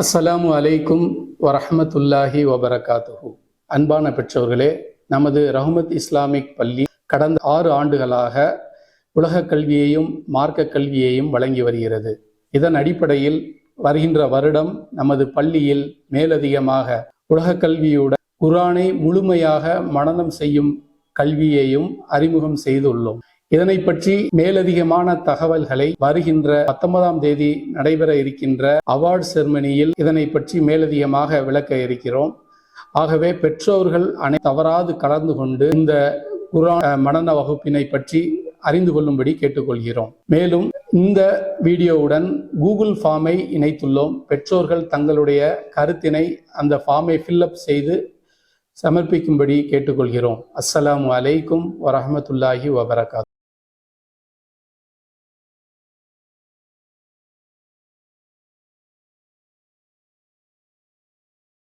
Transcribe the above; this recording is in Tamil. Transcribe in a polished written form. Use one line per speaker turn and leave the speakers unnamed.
அஸ்ஸலாமு அலைக்கும் வரஹ்மத்துல்லாஹி வபரகாத்துஹு. அன்பான பெற்றோர்களே, நமது ரஹ்மத் இஸ்லாமிக் பள்ளி கடந்த 6 ஆண்டுகளாக உலக கல்வியையும் மார்க்க கல்வியையும் வழங்கி வருகிறது. இதன் அடிப்படையில் வருகின்ற வருடம் நமது பள்ளியில் மேலதிகமாக உலக கல்வியுடன் குர்ஆனை முழுமையாக மனனம் செய்யும் கல்வியையும் அறிமுகம் செய்துள்ளோம். இதனை பற்றி மேலதிகமான தகவல்களை வருகின்ற 19ஆம் தேதி நடைபெற இருக்கின்ற அவார்ட் செர்மனியில் இதனை பற்றி மேலதிகமாக விளக்க இருக்கிறோம். ஆகவே பெற்றோர்கள் தவறாது கலந்து கொண்டு இந்த குர்ஆன் மனன வகுப்பினை பற்றி அறிந்து கொள்ளும்படி கேட்டுக்கொள்கிறோம். மேலும் இந்த வீடியோவுடன் கூகுள் ஃபார்மை இணைத்துள்ளோம். பெற்றோர்கள் தங்களுடைய கருத்தினை அந்த ஃபார்மை ஃபில்அப் செய்து சமர்ப்பிக்கும்படி கேட்டுக்கொள்கிறோம். அஸ்ஸலாமு அலைக்கும் வரஹ்மத்துல்லாஹி வபரகாத்துஹு.